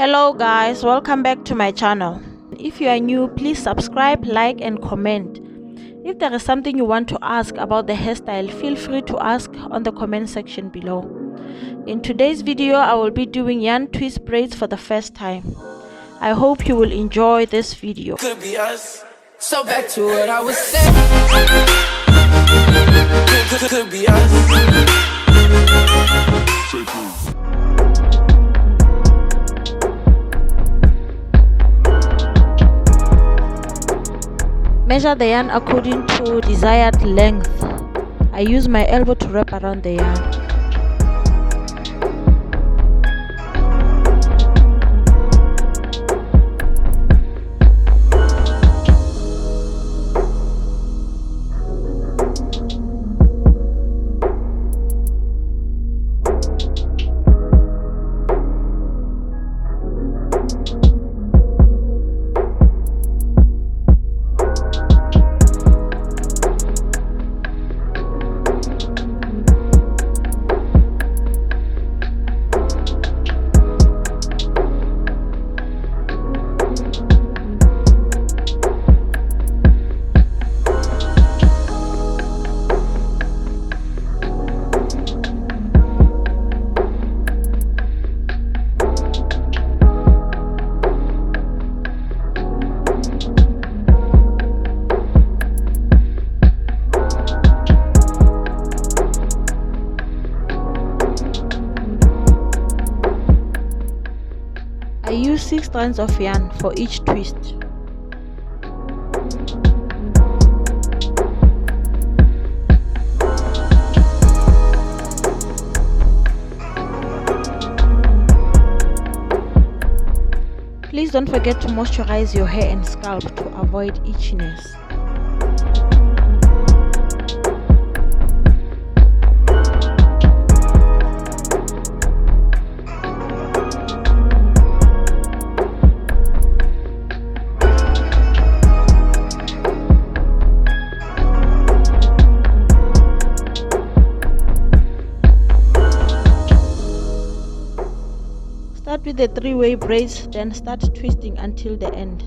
Hello guys, welcome back to my channel. If you are new, please subscribe, like and comment. If there is something you want to ask about the hairstyle, feel free to ask on the comment section below. In today's video, I will be doing yarn twist braids for the first time. I hope you will enjoy this video. Could be us. So back to what I was saying. Could be us. Measure the yarn according to desired length. I use my elbow to wrap around the yarn. I use 6 strands of yarn for each twist. Please don't forget to moisturize your hair and scalp to avoid itchiness. Start with the 3-way braids, then start twisting until the end.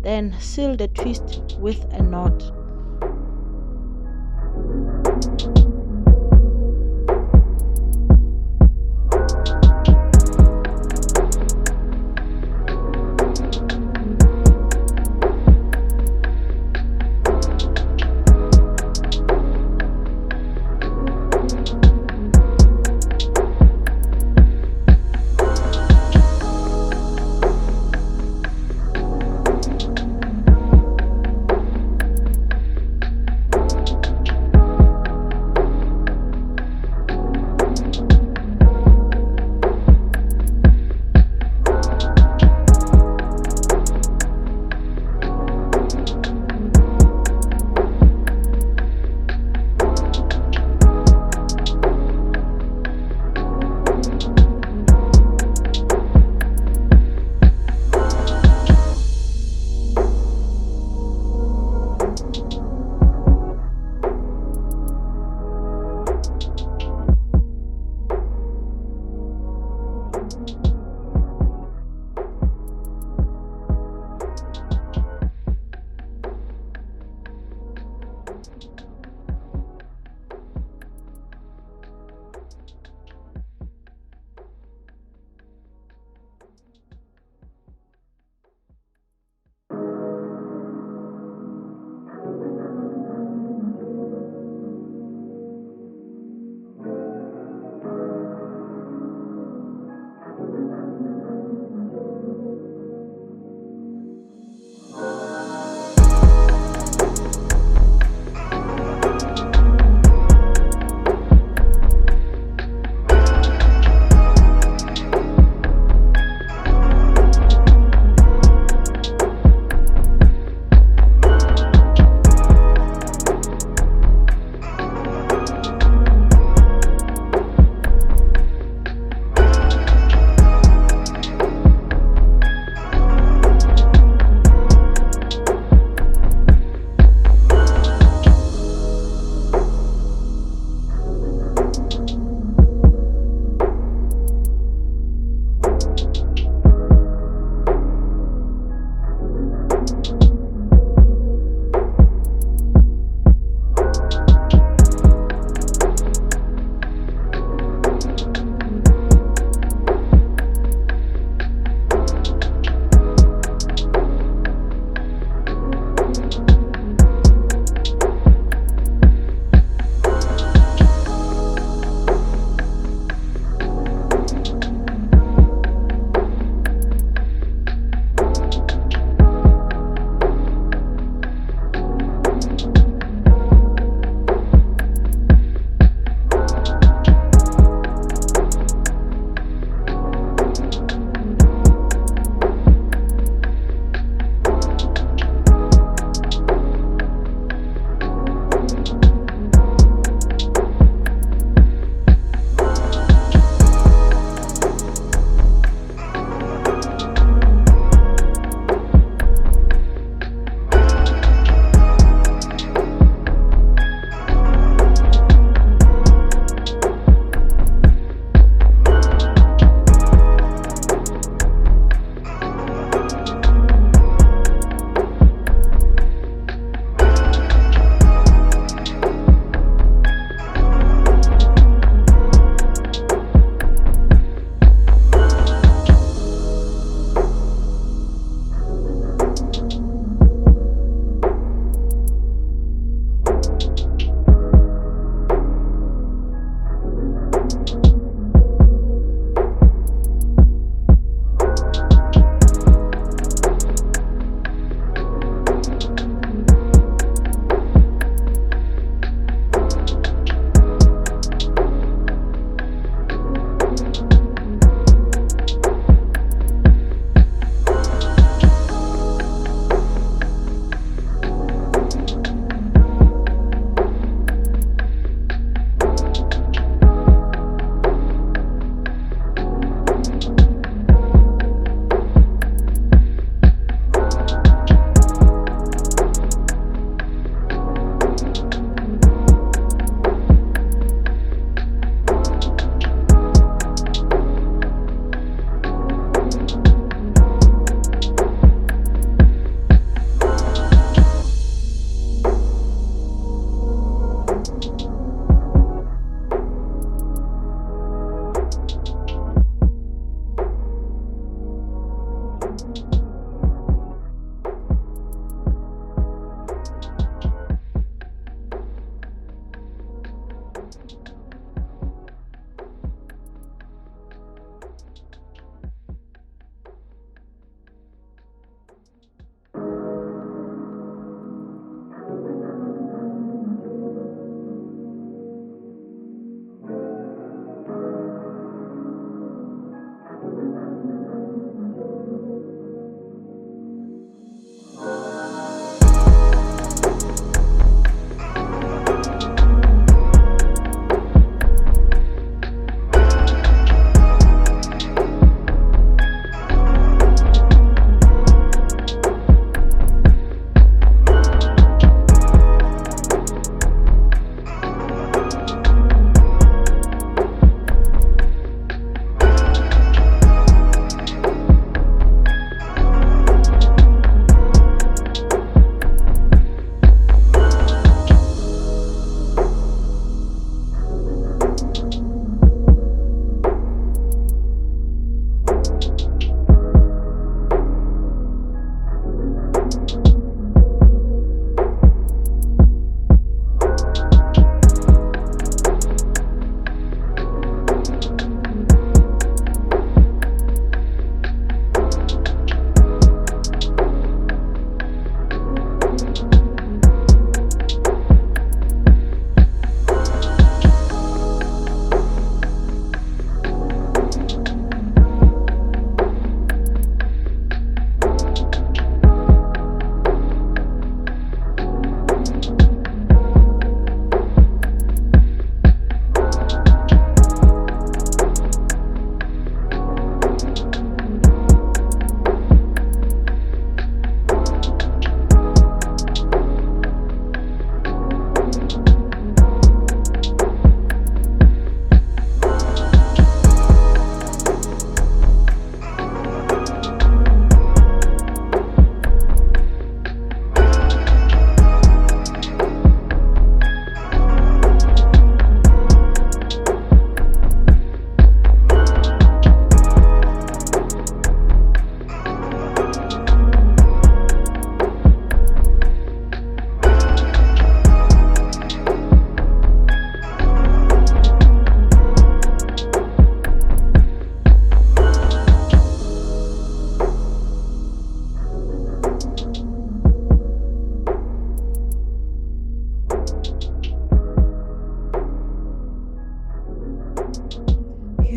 Then seal the twist with a knot.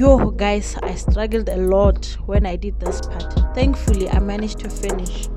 Yo guys, I struggled a lot when I did this part. Thankfully I managed to finish.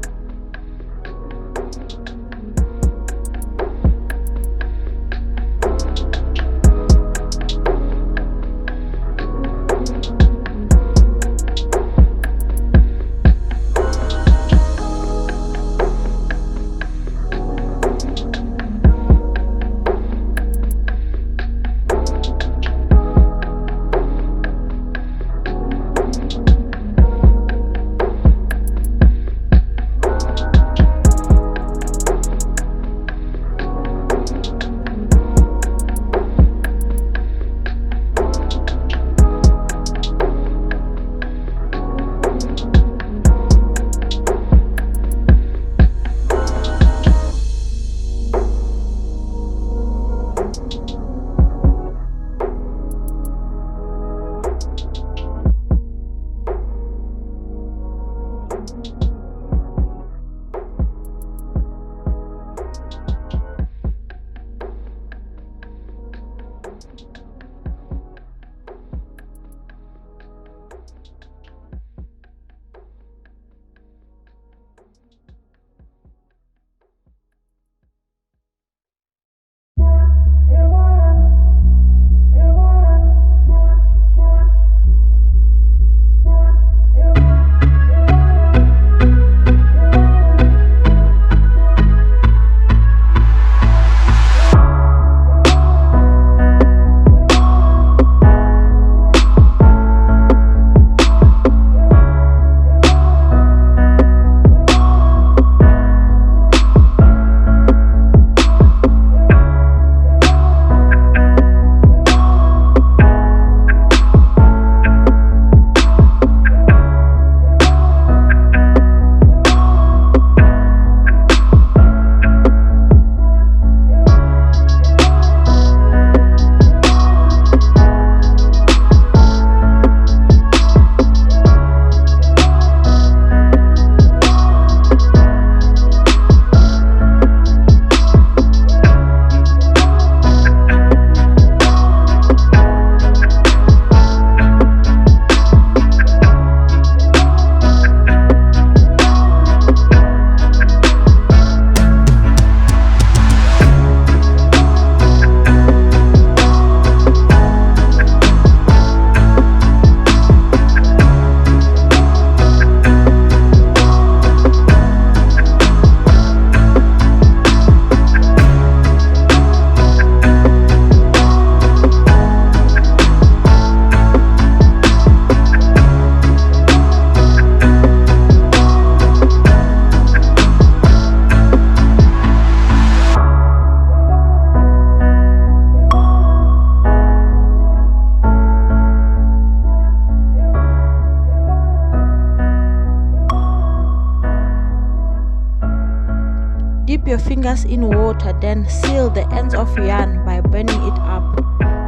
dip your fingers in water, then seal the ends of yarn by burning it up.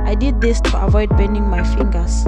I did this to avoid burning my fingers.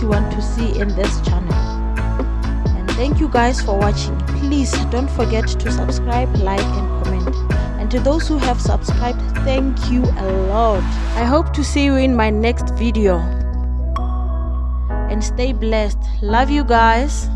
You want to see in this channel. And thank you guys for watching. Please don't forget to subscribe, like and comment. And to those who have subscribed, thank you a lot. I hope to see you in my next video. And stay blessed. Love you guys.